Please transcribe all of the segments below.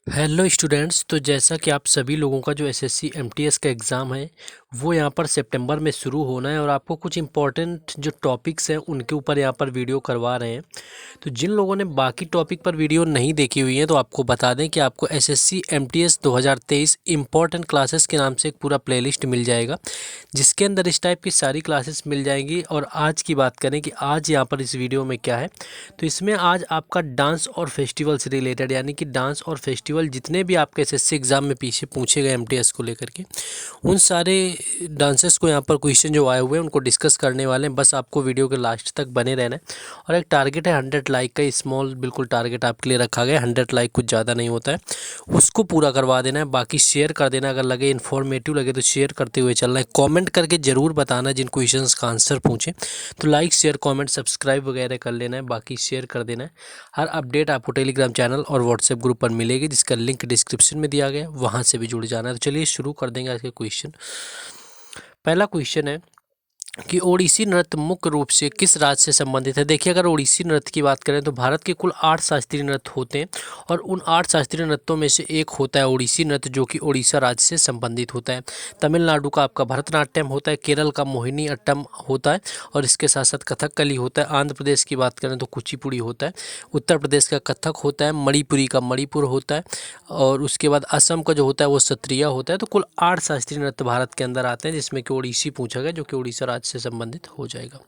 Hello students. तो जैसा कि आप सभी लोगों का जो एसएससी एमटीएस का एग्ज़ाम है वो यहाँ पर सितंबर में शुरू होना है और आपको कुछ इम्पॉर्टेंट जो टॉपिक्स हैं उनके ऊपर यहाँ पर वीडियो करवा रहे हैं। तो जिन लोगों ने बाकी टॉपिक पर वीडियो नहीं देखी हुई है तो आपको बता दें कि आपको एसएससी एमटीएस 2023 इम्पॉर्टेंट क्लासेस के नाम से एक पूरा प्लेलिस्ट मिल जाएगा, जिसके अंदर इस टाइप की सारी क्लासेस मिल जाएंगी। और आज की बात करें कि आज यहाँ पर इस वीडियो में क्या है, तो इसमें आज आपका डांस और फेस्टिवल से रिलेटेड, यानी कि डांस और फेस्टिवल जितने भी आपके एसएससी एग्ज़ाम में पीछे पूछे गए एमटीएस को लेकर के, उन सारे डांसेस को यहाँ पर क्वेश्चन जो आए हुए हैं उनको डिस्कस करने वाले हैं। बस आपको वीडियो के लास्ट तक बने रहना है। और एक टारगेट है 100 लाइक का, स्मॉल बिल्कुल टारगेट आपके लिए रखा गया है। 100 लाइक कुछ ज़्यादा नहीं होता है, उसको पूरा करवा देना है। बाकी शेयर कर देना, अगर लगे इन्फॉर्मेटिव लगे तो शेयर करते हुए चलना है। कमेंट करके ज़रूर बताना जिन क्वेश्चंस का आंसर पूछें, तो लाइक शेयर कमेंट सब्सक्राइब वगैरह कर लेना है, बाकी शेयर कर देना है। हर अपडेट आपको टेलीग्राम चैनल और व्हाट्सएप ग्रुप पर मिलेगी, जिसका लिंक डिस्क्रिप्शन में दिया गया है, वहाँ से भी जुड़ जाना है। तो चलिए शुरू कर देंगे आज के क्वेश्चन। पहला क्वेश्चन है कि ओडिसी नृत्य मुख्य रूप से किस राज्य से संबंधित है। देखिए, अगर ओडिसी नृत्य की बात करें तो भारत के कुल 8 शास्त्रीय नृत्य होते हैं और उन 8 शास्त्रीय नृत्यों में से एक होता है ओडिसी नृत्य, जो कि ओडिशा राज्य से संबंधित होता है। तमिलनाडु का आपका भरतनाट्यम होता है, केरल का मोहिनी अट्टम होता है और इसके साथ साथ कथकली होता है। आंध्र प्रदेश की बात करें तो कुचिपुड़ी होता है। उत्तर प्रदेश का कथक होता है। मणिपुरी का मणिपुर होता है और उसके बाद असम का जो होता है वो सत्रिया होता है। तो कुल 8 शास्त्रीय नृत्य भारत के अंदर आते हैं, जिसमें कि ओडिसी पूछा गया, जो कि ओडिशा राज्य से संबंधित हो जाएगा।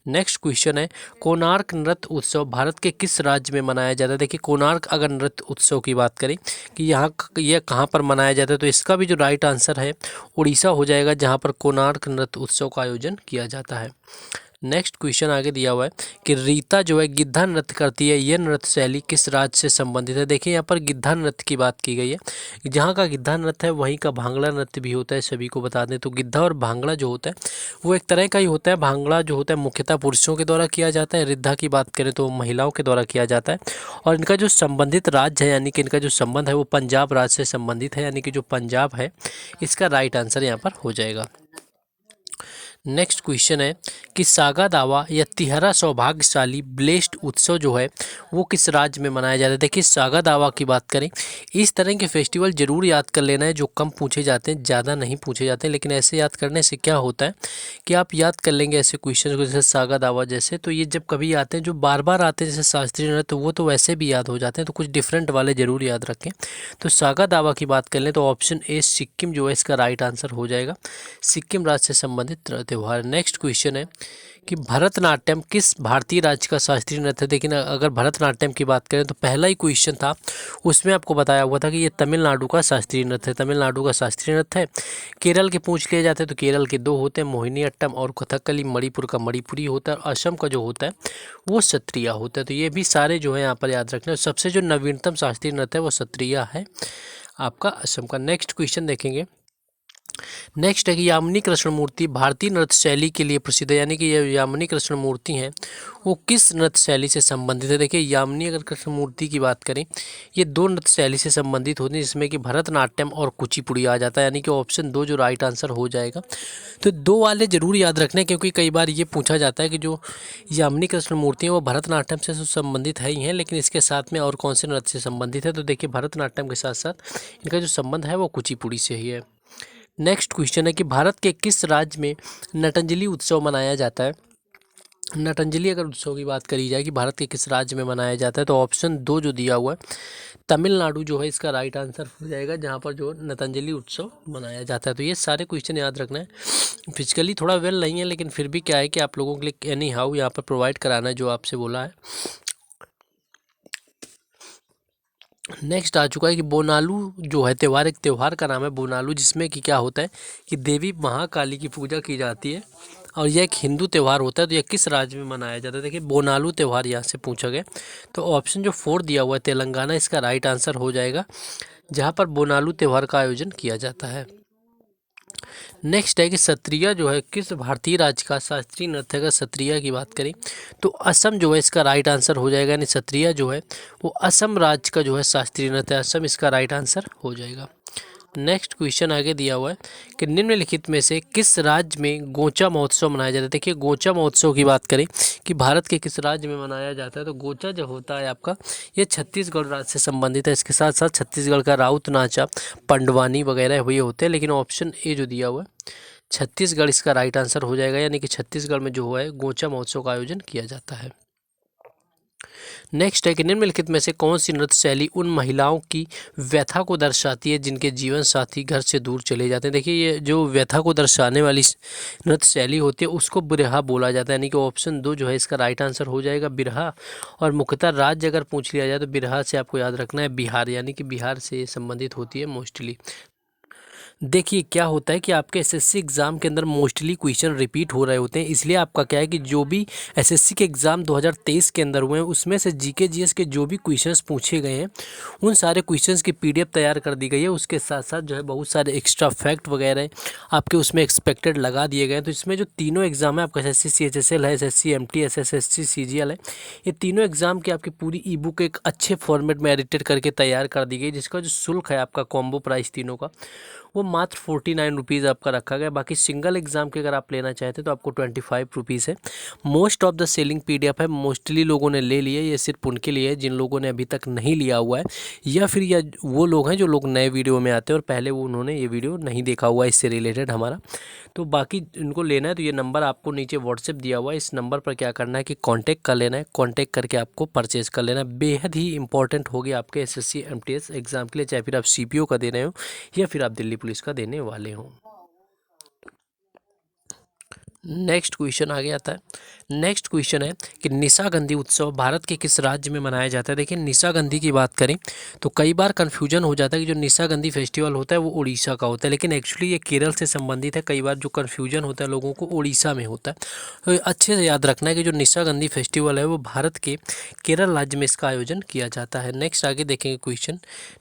नेक्स्ट क्वेश्चन है, कोणार्क नृत्य उत्सव भारत के किस राज्य में मनाया जाता है। देखिए, कोणार्क अगर नृत्य उत्सव की बात करें कि यह कहाँ पर मनाया जाता है, तो इसका भी जो राइट आंसर है उड़ीसा हो जाएगा, जहाँ पर कोणार्क नृत्य उत्सव का आयोजन किया जाता है। नेक्स्ट क्वेश्चन आगे दिया हुआ है कि रीता जो है गिद्धा नृत्य करती है, यह नृत्य शैली किस राज्य से संबंधित है। देखिए, यहाँ पर गिद्धा नृत्य की बात की गई है। जहाँ का गिद्धा नृत्य है वहीं का भांगड़ा नृत्य भी होता है, सभी को बता दें। तो गिद्धा और भांगड़ा जो होता है वो एक तरह का ही होता है। भांगड़ा जो होता है मुख्यतः पुरुषों के द्वारा किया जाता है, रिद्धा की बात करें तो महिलाओं के द्वारा किया जाता है। और इनका जो संबंधित राज्य है, यानी कि इनका जो संबंध है वो पंजाब राज्य से संबंधित है, यानी कि जो पंजाब है इसका राइट आंसर यहाँ पर हो जाएगा। नेक्स्ट क्वेश्चन है कि सागा दावा या तिहरा सौभाग्यशाली ब्लेस्ड उत्सव जो है वो किस राज्य में मनाया जाता है। देखिए, सागा दावा की बात करें, इस तरह के फेस्टिवल जरूर याद कर लेना है जो कम पूछे जाते हैं, ज़्यादा नहीं पूछे जाते हैं। लेकिन ऐसे याद करने से क्या होता है कि आप याद कर लेंगे ऐसे क्वेश्चन को, जैसे सागा दावा जैसे, तो ये जब कभी आते हैं जो बार बार आते हैं जैसे शास्त्रीय नृत्य, तो वो तो वैसे भी याद हो जाते हैं, तो कुछ डिफरेंट वाले जरूर याद रखें। तो सागा दावा की बात कर लें तो ऑप्शन ए सिक्किम जो है इसका राइट आंसर हो जाएगा। सिक्किम राज्य से संबंधित त्यौहार। नेक्स्ट क्वेश्चन है कि भरतनाट्यम किस भारतीय राज्य का शास्त्रीय नृत्य है। लेकिन अगर भरतनाट्यम की बात करें तो पहला ही क्वेश्चन था उसमें आपको बताया हुआ था कि ये तमिलनाडु का शास्त्रीय नृत्य है, तमिलनाडु का शास्त्रीय नृत्य है। केरल के पूछ लिए जाते हैं तो केरल के 2 होते हैं, मोहिनी अट्टम और कथकली। मणिपुर का मणिपुरी होता है और असम का जो होता है वो सत्रिया होता है। तो ये भी सारे जो है यहाँ पर याद रखना है। सबसे जो नवीनतम शास्त्रीय नृत्य है वो सत्रिया है आपका असम का। नेक्स्ट क्वेश्चन देखेंगे। नेक्स्ट है कि यामिनी कृष्णमूर्ति भारतीय नृत्य शैली के लिए प्रसिद्ध है, यानी कि ये यामिनी कृष्णमूर्ति हैं वो किस नृत्य शैली से संबंधित है। देखिए, यामिनी अगर कृष्णमूर्ति की बात करें, ये 2 नृत्य शैली से संबंधित होती है, जिसमें कि भरतनाट्यम और कुचिपुड़ी आ जाता है, यानी कि ऑप्शन 2 जो राइट आंसर हो जाएगा। तो 2 वाले जरूर याद रखने, क्योंकि कई बार ये पूछा जाता है कि जो यामिनी कृष्णमूर्ति है वो भरतनाट्यम से तो संबंधित है ही हैं, लेकिन इसके साथ में और कौन से नृत्य से संबंधित है। तो देखिए, भरतनाट्यम के साथ साथ इनका जो संबंध है वो कुचिपुड़ी से ही है। नेक्स्ट क्वेश्चन है कि भारत के किस राज्य में नटंजलि उत्सव मनाया जाता है। नटंजलि अगर उत्सव की बात करी जाए कि भारत के किस राज्य में मनाया जाता है, तो ऑप्शन 2 जो दिया हुआ है तमिलनाडु जो है इसका राइट आंसर हो जाएगा, जहां पर जो नटंजलि उत्सव मनाया जाता है। तो ये सारे क्वेश्चन याद रखना है। फिजिकली थोड़ा वेल नहीं है, लेकिन फिर भी क्या है कि आप लोगों के लिए एनी हाउ यहाँ पर प्रोवाइड कराना है जो आपसे बोला है। नेक्स्ट आ चुका है कि बोनालू जो है त्यौहार, एक त्यौहार का नाम है बोनालू, जिसमें कि क्या होता है कि देवी महाकाली की पूजा की जाती है और यह एक हिंदू त्यौहार होता है। तो यह किस राज्य में मनाया जाता है। देखिए, बोनालू त्यौहार यहाँ से पूछा गया, तो ऑप्शन जो 4 दिया हुआ है तेलंगाना इसका राइट आंसर हो जाएगा, जहाँ पर बोनालू त्यौहार का आयोजन किया जाता है। नेक्स्ट है कि सत्रिया जो है किस भारतीय राज्य का शास्त्रीय नृत्य है। अगर सत्रिया की बात करें तो असम जो है इसका राइट आंसर हो जाएगा, यानी सत्रिया जो है वो असम राज्य का जो है शास्त्रीय नृत्य है, असम इसका राइट आंसर हो जाएगा। नेक्स्ट क्वेश्चन आगे दिया हुआ है कि निम्नलिखित में से किस राज्य में गोचा महोत्सव मनाया जाता है। देखिए गोचा महोत्सव की बात करें कि भारत के किस राज्य में मनाया जाता है, तो गोचा जो होता है आपका ये छत्तीसगढ़ राज्य से संबंधित है। इसके साथ साथ छत्तीसगढ़ का राउत नाचा, पंडवानी वगैरह वही होते हैं, लेकिन ऑप्शन ए जो दिया हुआ है छत्तीसगढ़ इसका राइट आंसर हो जाएगा, यानी कि छत्तीसगढ़ में जो है गोचा महोत्सव का आयोजन किया जाता है। नेक्स्ट है कि निम्नलिखित में से कौन सी नृत्य शैली उन महिलाओं की व्यथा को दर्शाती है जिनके जीवन साथी घर से दूर चले जाते हैं। देखिए ये जो व्यथा को दर्शाने वाली नृत्य शैली होती है उसको बिरहा बोला जाता है, यानी कि ऑप्शन 2 जो है इसका राइट आंसर हो जाएगा बिरहा। और मुख्यतः राज्य अगर पूछ लिया जाए तो बिरहा से आपको याद रखना है बिहार, यानी कि बिहार से संबंधित होती है मोस्टली। देखिए क्या होता है कि आपके एसएससी एग्ज़ाम के अंदर मोस्टली क्वेश्चन रिपीट हो रहे होते हैं, इसलिए आपका क्या है कि जो भी एसएससी के एग्ज़ाम 2023 के अंदर हुए हैं उसमें से जीके जीएस के जो भी क्वेश्चंस पूछे गए हैं उन सारे क्वेश्चंस की पीडीएफ तैयार कर दी गई है। उसके साथ साथ जो है बहुत सारे एक्स्ट्रा फैक्ट वगैरह आपके उसमें एक्सपेक्टेड लगा दिए गए हैं। तो इसमें जो तीनों एग्ज़ाम है आपका एसएससी सीएचएसएल है, एसएससी एमटीएस, एसएससी सीजीएल है, ये तीनों एग्ज़ाम की आपकी पूरी ई बुक एक अच्छे फॉर्मेट में एडिटेड करके तैयार कर दी गई, जिसका जो शुल्क है आपका कॉम्बो प्राइस तीनों का वो मात्र 49 रुपीज़ आपका रखा गया। बाकी सिंगल एग्ज़ाम के अगर आप लेना चाहते हैं तो आपको 25 रुपीज़ है। Most of the selling PDF है, मोस्टली लोगों ने ले लिए, ये सिर्फ उनके लिए है जिन लोगों ने अभी तक नहीं लिया हुआ है, या फिर या वो लोग हैं जो लोग नए वीडियो में आते हैं और पहले वो उन्होंने ये वीडियो नहीं देखा हुआ है इससे रिलेटेड हमारा। तो बाकी इनको लेना है तो ये नंबर आपको नीचे व्हाट्सएप दिया हुआ है, इस नंबर पर क्या करना है कि कांटेक्ट कर लेना है, कांटेक्ट करके आपको परचेज़ कर लेना है। बेहद ही इंपॉर्टेंट होगी आपके एसएससी एमटीएस एग्ज़ाम के लिए, चाहे फिर आप सीपीओ का दे रहे हो या फिर आप दिल्ली पुलिस का देने वाले हों। नेक्स्ट क्वेश्चन आगे आता है। नेक्स्ट क्वेश्चन है कि निशागंधी उत्सव भारत के किस राज्य में मनाया जाता है। देखिए निशागंधी की बात करें तो कई बार कन्फ्यूजन हो जाता है कि जो निशागंधी फेस्टिवल होता है वो उड़ीसा का होता है, लेकिन एक्चुअली ये केरल से संबंधित है। कई बार जो कन्फ्यूजन होता है लोगों को उड़ीसा में होता है, तो अच्छे से याद रखना है कि जो निशागंधी फेस्टिवल है वो भारत के केरल राज्य में इसका आयोजन किया जाता है। नेक्स्ट आगे देखेंगे क्वेश्चन।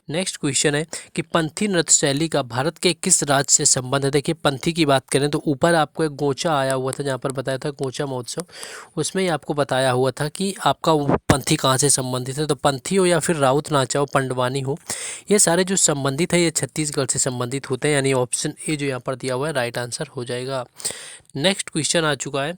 नेक्स्ट क्वेश्चन है कि पंथी नृत्य शैली का भारत के किस राज्य से संबंध है। देखिए पंथी की बात करें तो ऊपर आपको एक गोचा आया हुआ था जहाँ पर बताया था गोचा महोत्सव, उसमें ही आपको बताया हुआ था कि आपका वो पंथी कहाँ से संबंधित है। तो पंथी हो या फिर राउत नाचा हो, पंडवानी हो, ये सारे जो संबंधित है ये छत्तीसगढ़ से संबंधित होते हैं, यानी ऑप्शन ए जो यहाँ पर दिया हुआ है राइट आंसर हो जाएगा। नेक्स्ट क्वेश्चन आ चुका है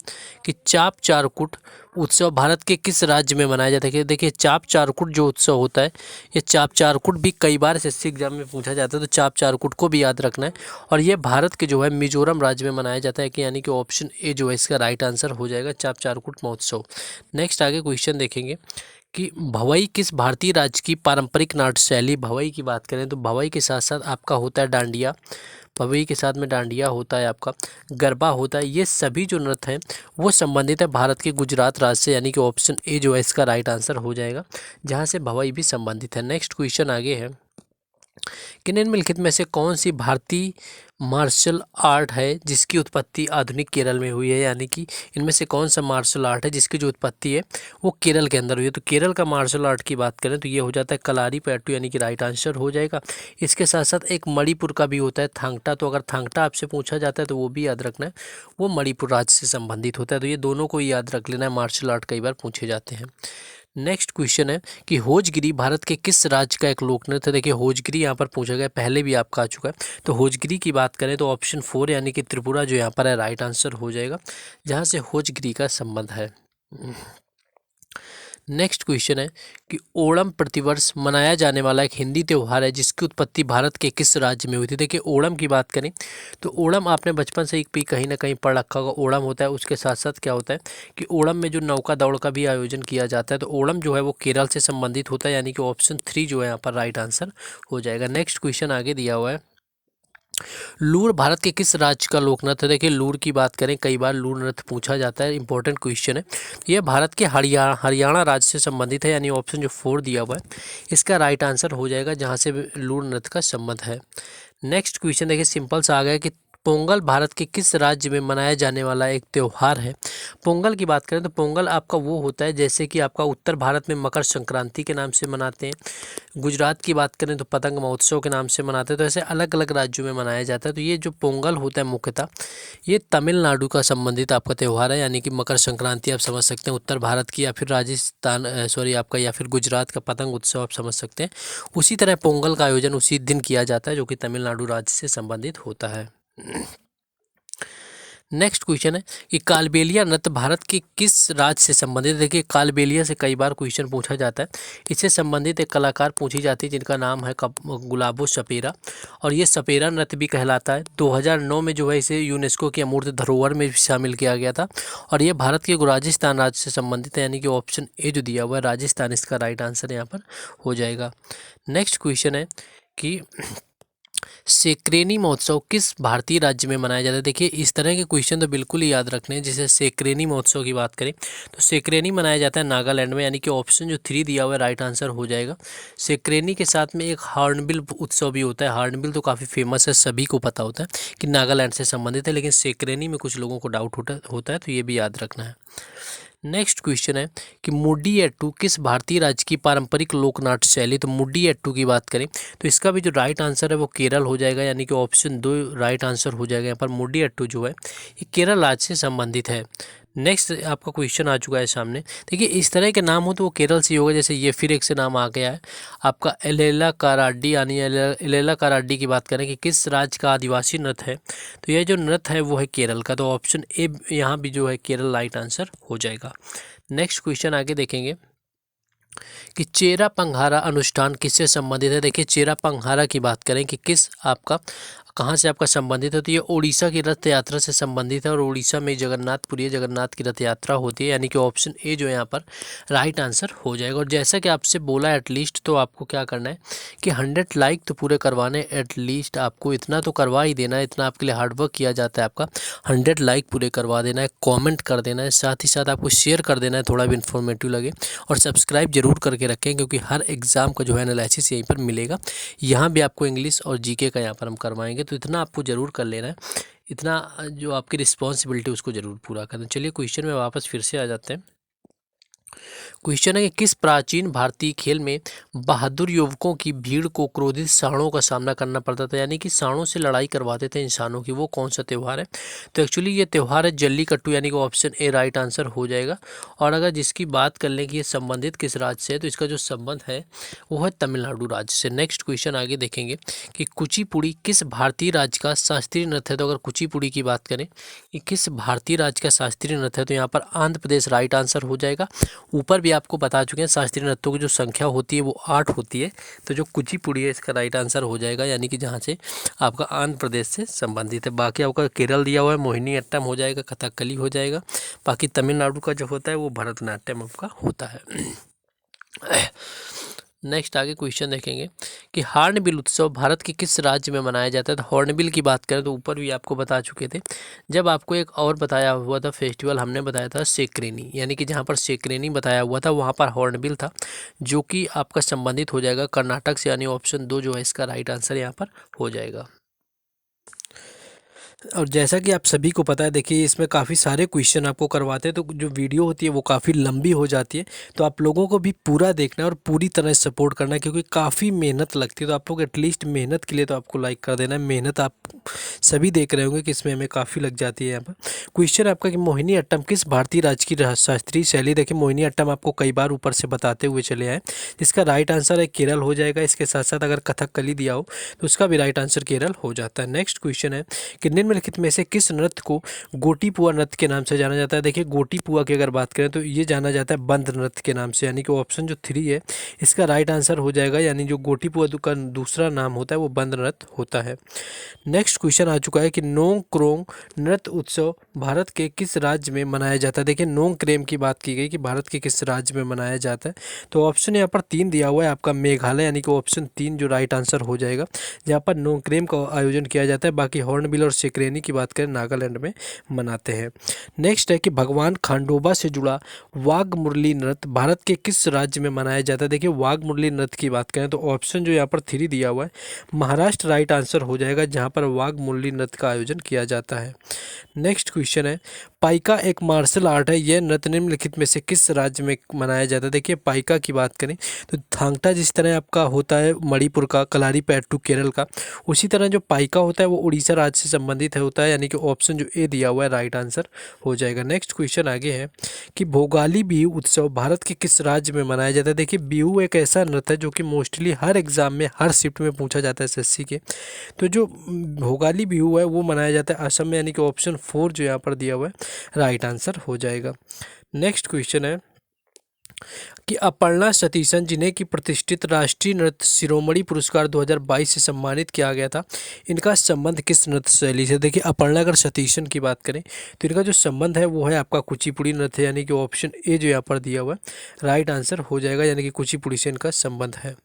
कि चाप चारकुट उत्सव भारत के किस राज्य में मनाया जाता है। देखिए चाप चारकुट जो उत्सव होता है ये चाप चारकुट भी कई बार एसएससी एग्जाम में पूछा जाता है, तो चाप चारकुट को भी याद रखना है। और ये भारत के जो है मिजोरम राज्य में मनाया जाता है, कि यानी कि ऑप्शन ए जो है इसका राइट आंसर हो जाएगा चाप चारकुट महोत्सव। नेक्स्ट आगे क्वेश्चन देखेंगे कि भवई किस भारतीय राज्य की पारंपरिक नाट्य शैली। भवई की बात करें तो भवई के साथ साथ आपका होता है डांडिया, भवई के साथ में डांडिया होता है, आपका गरबा होता है, ये सभी जो नृत्य हैं वो संबंधित है भारत के गुजरात राज्य से, यानी कि ऑप्शन ए जो है इसका राइट आंसर हो जाएगा, जहाँ से भवई भी संबंधित है। नेक्स्ट क्वेश्चन आगे है कि निम्नलिखित में से कौन सी भारतीय मार्शल आर्ट है जिसकी उत्पत्ति आधुनिक केरल में हुई है, यानी कि इनमें से कौन सा मार्शल आर्ट है जिसकी जो उत्पत्ति है वो केरल के अंदर हुई है। तो केरल का मार्शल आर्ट की बात करें तो ये हो जाता है कलारी पैटू, यानी कि राइट आंसर हो जाएगा। इसके साथ साथ एक मणिपुर का भी होता है थांगटा, तो अगर थांगटा आपसे पूछा जाता है तो वो भी याद रखना है, वो मणिपुर राज्य से संबंधित होता है। तो ये दोनों को याद रख लेना है, मार्शल आर्ट कई बार पूछे जाते हैं। नेक्स्ट क्वेश्चन है कि होजगिरी भारत के किस राज्य का एक लोक नृत्य है। देखिए होजगिरी यहाँ पर पूछा गया, पहले भी आपका आ चुका है। तो होजगिरी की बात करें तो ऑप्शन 4 यानी कि त्रिपुरा जो यहाँ पर है राइट आंसर हो जाएगा, जहाँ से होजगिरी का संबंध है। नेक्स्ट क्वेश्चन है कि ओणम प्रतिवर्ष मनाया जाने वाला एक हिंदी त्यौहार है जिसकी उत्पत्ति भारत के किस राज्य में हुई थी। देखिए ओणम की बात करें तो ओणम आपने बचपन से ही कहीं ना कहीं पढ़ रखा होगा, ओणम होता है। उसके साथ साथ क्या होता है कि ओणम में जो नौका दौड़ का भी आयोजन किया जाता है, तो ओणम जो है वो केरल से संबंधित होता है, यानी कि ऑप्शन 3 जो है यहाँ पर राइट आंसर हो जाएगा। नेक्स्ट क्वेश्चन आगे दिया हुआ है, लूर भारत के किस राज्य का लोक नृत्य है। देखिए लूर की बात करें, कई बार लूर नृत्य पूछा जाता है, इंपॉर्टेंट क्वेश्चन है। यह भारत के हरियाणा राज्य से संबंधित है, यानी ऑप्शन जो 4 दिया हुआ है इसका राइट आंसर हो जाएगा, जहां से लूर नृत्य का संबंध है। नेक्स्ट क्वेश्चन देखिए सिंपल सा आ गया कि पोंगल भारत के किस राज्य में मनाया जाने वाला एक त्यौहार है। पोंगल की बात करें तो पोंगल आपका वो होता है जैसे कि आपका उत्तर भारत में मकर संक्रांति के नाम से मनाते हैं, गुजरात की बात करें तो पतंग महोत्सव के नाम से मनाते हैं। तो ऐसे अलग अलग राज्यों में मनाया जाता है। तो ये जो पोंगल होता है मुख्यतः ये तमिलनाडु का संबंधित आपका त्यौहार है, यानी कि मकर संक्रांति आप समझ सकते हैं उत्तर भारत की, या फिर राजस्थान आपका या फिर गुजरात का पतंग उत्सव आप समझ सकते हैं। उसी तरह पोंगल का आयोजन उसी दिन किया जाता है जो कि तमिलनाडु राज्य से संबंधित होता है। नेक्स्ट क्वेश्चन है कि कालबेलिया नृत्य भारत के किस राज्य से संबंधित है। देखिए कालबेलिया से कई बार क्वेश्चन पूछा जाता है। इससे संबंधित एक कलाकार पूछी जाती है जिनका नाम है गुलाबो सपेरा, और ये सपेरा नृत्य भी कहलाता है। 2009 में जो है इसे यूनेस्को की अमूर्त धरोहर में भी शामिल किया गया था, और ये भारत के राजस्थान राज्य से संबंधित है, यानी कि ऑप्शन ए जो दिया हुआ है राजस्थान इसका राइट आंसर यहाँ पर हो जाएगा। नेक्स्ट क्वेश्चन है कि सेक्रेनी महोत्सव किस भारतीय राज्य में मनाया जाता है। देखिए इस तरह के क्वेश्चन तो बिल्कुल ही याद रखने हैं। जैसे सेक्रेनी महोत्सव की बात करें तो सेक्रेनी मनाया जाता है नागालैंड में, यानी कि ऑप्शन जो 3 दिया हुआ है राइट आंसर हो जाएगा। सेक्रेनी के साथ में एक हॉर्नबिल उत्सव भी होता है। हॉर्नबिल तो काफ़ी फेमस है, सभी को पता होता है कि नागालैंड से संबंधित है, लेकिन सेक्रेनी में कुछ लोगों को डाउट होता है, तो ये भी याद रखना है। नेक्स्ट क्वेश्चन है कि मुडियट्टू किस भारतीय राज्य की पारंपरिक लोकनाट्य शैली। तो मुडियट्टू की बात करें तो इसका भी जो राइट आंसर है वो केरल हो जाएगा, यानी कि ऑप्शन 2 राइट आंसर हो जाएगा। यहाँ पर मुडियट्टू जो है ये केरल राज्य से संबंधित है। नेक्स्ट आपका क्वेश्चन आ चुका है सामने। देखिए इस तरह के नाम हो तो वो केरल से ही होगा। जैसे ये फिर एक से नाम आ गया है आपका एलेला काराड्डी, यानी एलेला काराड्डी की बात करें कि किस राज्य का आदिवासी नृत्य है, तो यह जो नृत्य है वो है केरल का। तो ऑप्शन ए यहाँ भी जो है केरल राइट आंसर हो जाएगा। नेक्स्ट क्वेश्चन आगे देखेंगे कि चेरा पंघारा अनुष्ठान किससे संबंधित है। देखिए चेरा पंघारा की बात करें कि किस आपका कहाँ से आपका संबंधित है, तो ये उड़ीसा की रथ यात्रा से संबंधित है, और उड़ीसा में जगन्नाथपुरी जगन्नाथ की रथ यात्रा होती है, यानी कि ऑप्शन ए जो यहाँ पर राइट आंसर हो जाएगा। और जैसा कि आपसे बोला एटलीस्ट, तो आपको क्या करना है कि 100 लाइक तो पूरे करवाने, एटलीस्ट आपको इतना तो करवा ही देना है, इतना आपके लिए हार्डवर्क किया जाता है। आपका 100 लाइक पूरे करवा देना है, कॉमेंट कर देना है, साथ ही साथ आपको शेयर कर देना है थोड़ा भी इन्फॉर्मेटिव लगे, और सब्सक्राइब जरूर करके रखें क्योंकि हर एग्ज़ाम का जो है एनालिसिस यहीं पर मिलेगा। यहाँ भी आपको इंग्लिश और जीके का यहाँ पर हम करवाएंगे, तो इतना आपको ज़रूर कर लेना है, इतना जो आपकी रिस्पॉन्सिबिलिटी उसको ज़रूर पूरा करना। चलिए क्वेश्चन में वापस फिर से आ जाते हैं। क्वेश्चन है कि किस प्राचीन भारतीय खेल में बहादुर युवकों की भीड़ को क्रोधित सांडों का सामना करना पड़ता था, यानी कि सांडों से लड़ाई करवाते थे इंसानों की, वो कौन सा त्यौहार है। तो एक्चुअली ये त्यौहार है जल्लीकट्टू, यानी कि ऑप्शन ए राइट आंसर हो जाएगा। और अगर जिसकी बात कर लें कि ये संबंधित किस राज्य से है, तो इसका जो संबंध है वो है तमिलनाडु राज्य से। नेक्स्ट क्वेश्चन आगे देखेंगे कि कुचिपुड़ी किस भारतीय राज्य का शास्त्रीय नृत्य है। तो अगर कुचिपुड़ी की बात करें कि किस भारतीय राज्य का शास्त्रीय नृत्य है, तो यहाँ पर आंध्र प्रदेश राइट आंसर हो जाएगा। ऊपर भी आपको बता चुके हैं शास्त्रीय नृत्यों की जो संख्या होती है वो 8 होती है, तो जो कुचिपुड़ी है इसका राइट आंसर हो जाएगा, यानी कि जहाँ से आपका आंध्र प्रदेश से संबंधित है। बाकी आपका केरल दिया हुआ है, मोहिनीअट्टम हो जाएगा, कथकली हो जाएगा। बाकी तमिलनाडु का जो होता है वो भरतनाट्यम आपका होता है। नेक्स्ट आगे क्वेश्चन देखेंगे कि हॉर्नबिल उत्सव भारत के किस राज्य में मनाया जाता है। तो हॉर्नबिल की बात करें तो ऊपर भी आपको बता चुके थे, जब आपको एक और बताया हुआ था फेस्टिवल, हमने बताया था सेक्रेनी, यानी कि जहाँ पर सेक्रेनी बताया हुआ था वहाँ पर हॉर्नबिल था, जो कि आपका संबंधित हो जाएगा कर्नाटक से, यानी ऑप्शन 2 जो है इसका राइट आंसर यहाँ पर हो जाएगा। और जैसा कि आप सभी को पता है, देखिए इसमें काफ़ी सारे क्वेश्चन आपको करवाते हैं, तो जो वीडियो होती है वो काफ़ी लंबी हो जाती है, तो आप लोगों को भी पूरा देखना है और पूरी तरह सपोर्ट करना है, क्योंकि काफ़ी मेहनत लगती है। तो आप लोग एटलीस्ट मेहनत के लिए तो आपको लाइक कर देना है। मेहनत आप सभी देख रहे होंगे कि इसमें हमें काफ़ी लग जाती है। यहाँ पर क्वेश्चन आपका कि मोहिनीअट्टम किस भारतीय राज्य की शास्त्रीय शैली। देखिए मोहिनीअट्टम आपको कई बार ऊपर से बताते हुए चले आए, जिसका राइट आंसर है केरल हो जाएगा। इसके साथ साथ अगर कथकली दिया हो तो उसका भी राइट आंसर केरल हो जाता है। नेक्स्ट क्वेश्चन है कि निम्नलिखित में से किस नृत्य को गोटीपुआ नृत्य के नाम से जाना जाता है। देखिए गोटीपुआ की अगर बात करें तो ये जाना जाता है बंद नृत्य के नाम से, यानी कि ऑप्शन जो 3 है इसका राइट आंसर हो जाएगा, यानी जो गोटीपुआ का दूसरा नाम होता है वो बंद नृत्य होता है। नेक्स्ट क्वेश्चन आ चुका है कि नोंग क्रोंग नृत्य उत्सव भारत के किस राज्य में मनाया जाता है। देखिए नोंग क्रेम की बात की गई कि भारत के किस राज्य में मनाया जाता है, तो ऑप्शन यहाँ पर 3 दिया हुआ है आपका मेघालय, यानी कि ऑप्शन 3 जो राइट आंसर हो जाएगा, जहाँ पर नोंग क्रेम का आयोजन किया जाता है। बाकी हॉर्नबिल और सेक्रेनी की बात करें नागालैंड में मनाते हैं। नेक्स्ट है कि भगवान खांडोबा से जुड़ा वाघ मुरली नृत्य भारत के किस राज्य में मनाया जाता है। देखिए वाघ मुरली नृत्य की बात करें तो ऑप्शन जो यहाँ पर 3 दिया हुआ है महाराष्ट्र राइट आंसर हो जाएगा, जहाँ पर वाघ मुरली नृत्य का आयोजन किया जाता है। नेक्स्ट क्वेश्चन है पाइका एक मार्शल आर्ट है, यह नृत्य निम्नलिखित में से किस राज्य में मनाया जाता है। देखिए पाइका की बात करें तो थांगटा जिस तरह आपका होता है मणिपुर का, कलारीपयट्टू केरल का, उसी तरह जो पाइका होता है वो उड़ीसा राज्य से संबंधित होता है, यानी कि ऑप्शन जो ए दिया हुआ है राइट आंसर हो जाएगा। नेक्स्ट क्वेश्चन आगे है कि भोगाली बिहू उत्सव भारत के किस राज्य में मनाया जाता है। देखिए बिहू एक ऐसा नृत्य है जो कि मोस्टली हर एग्जाम में हर शिफ्ट में पूछा जाता है एसएससी के। तो जो भोगाली बिहू है वो मनाया जाता है असम में, यानी कि ऑप्शन 4 जो यहाँ पर दिया हुआ है राइट आंसर हो जाएगा। नेक्स्ट क्वेश्चन है कि अपर्णा सतीशन जिन्हें कि प्रतिष्ठित राष्ट्रीय नृत्य शिरोमणि पुरस्कार 2022 से सम्मानित किया गया था, इनका संबंध किस नृत्य शैली से। देखिए अपर्णा अगर सतीशन की बात करें तो इनका जो संबंध है वो है आपका कुचिपुड़ी नृत्य, यानी कि ऑप्शन ए जो यहाँ पर दिया हुआ है राइट आंसर हो जाएगा, यानी कि कुचिपुड़ी से इनका संबंध है।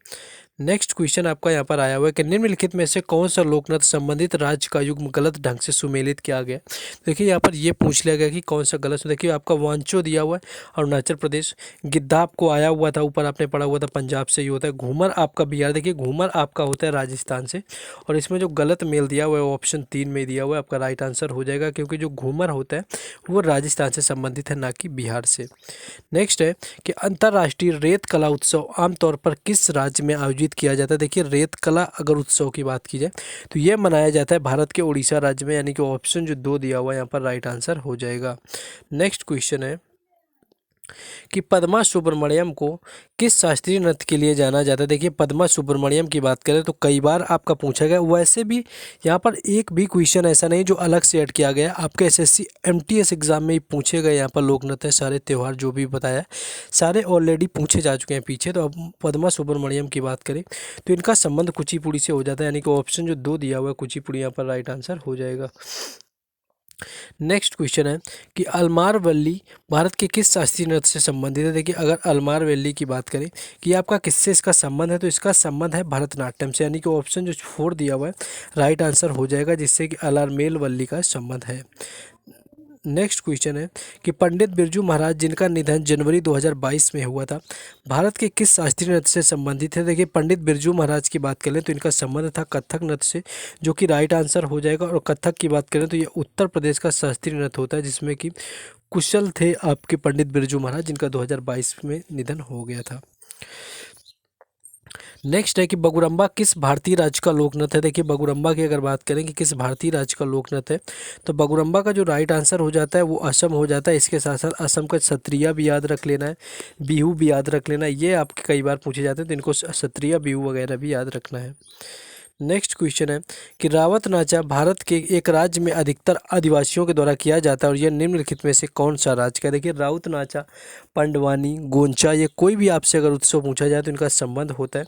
नेक्स्ट क्वेश्चन आपका यहाँ पर आया हुआ है कि निम्नलिखित में से कौन सा लोक नृत्य संबंधित राज्य का युग्म गलत ढंग से सुमेलित किया गया। देखिए यहाँ पर ये पूछ लिया गया कि कौन सा गलत। देखिए आपका वांचो दिया हुआ है अरुणाचल प्रदेश, गिद्धा आपको आया हुआ था ऊपर आपने पढ़ा हुआ था पंजाब से ही होता है, घूमर आपका बिहार, देखिए घूमर आपका होता है राजस्थान से, और इसमें जो गलत मेल दिया हुआ है ऑप्शन 3 में दिया हुआ है आपका राइट आंसर हो जाएगा, क्योंकि जो घूमर होता है वो राजस्थान से संबंधित है ना कि बिहार से। नेक्स्ट है कि अंतर्राष्ट्रीय रेत कला उत्सव आमतौर पर किस राज्य में आयोजित किया जाता है। देखिए रेत कला अगर उत्सव की बात की जाए तो यह मनाया जाता है भारत के उड़ीसा राज्य में, यानी कि ऑप्शन जो 2 दिया हुआ है यहाँ पर राइट आंसर हो जाएगा। नेक्स्ट क्वेश्चन है कि पद्मा सुब्रमण्यम को किस शास्त्रीय नृत्य के लिए जाना जाता है। देखिए पद्मा सुब्रमण्यम की बात करें तो कई बार आपका पूछा गया, वैसे भी यहाँ पर एक भी क्वेश्चन ऐसा नहीं जो अलग से ऐड किया गया, आपके एसएससी एमटीएस एग्जाम में ही पूछे गए। यहाँ पर लोक नृत्य सारे त्यौहार जो भी बताया सारे ऑलरेडी पूछे जा चुके हैं पीछे। तो अब पद्मा सुब्रमण्यम की बात करें तो इनका संबंध कुचिपुड़ी से हो जाता है, यानी कि ऑप्शन जो 2 दिया हुआ है कुचिपुड़ी यहाँ पर राइट आंसर हो जाएगा। नेक्स्ट क्वेश्चन है कि अलमार वल्ली भारत के किस शास्त्रीय नृत्य से संबंधित है। देखिए अगर अलमार वल्ली की बात करें कि आपका किससे इसका संबंध है तो इसका संबंध है भरतनाट्यम से, यानी कि ऑप्शन जो 4 दिया हुआ है राइट आंसर हो जाएगा, जिससे कि अलारमेल वल्ली का संबंध है। नेक्स्ट क्वेश्चन है कि पंडित बिरजू महाराज जिनका निधन जनवरी 2022 में हुआ था, भारत के किस शास्त्रीय नृत्य से संबंधित है। देखिए पंडित बिरजू महाराज की बात करें तो इनका संबंध था कथक नृत्य से, जो कि राइट आंसर हो जाएगा। और कथक की बात करें तो ये उत्तर प्रदेश का शास्त्रीय नृत्य होता है, जिसमें कि कुशल थे आपके पंडित बिरजू महाराज, जिनका 2022 में निधन हो गया था। नेक्स्ट है कि बगुरम्बा किस भारतीय राज्य का लोक नृत्य है। देखिए बगुरम्बा की अगर बात करें कि किस भारतीय राज्य का लोक नृत्य है तो बगुरम्बा का जो राइट आंसर हो जाता है वो असम हो जाता है। इसके साथ साथ असम का सत्रिया भी याद रख लेना है, बिहू भी याद रख लेना है, ये आपके कई बार पूछे जाते हैं तो इनको सत्रिया बिहू वगैरह भी याद रखना है। नेक्स्ट क्वेश्चन है कि रावत नाचा भारत के एक राज्य में अधिकतर आदिवासियों के द्वारा किया जाता है और यह निम्नलिखित में से कौन सा राज्य का। देखिए राउत नाचा, पंडवानी, गोंचा, ये कोई भी आपसे अगर उत्सव पूछा जाए तो इनका संबंध होता है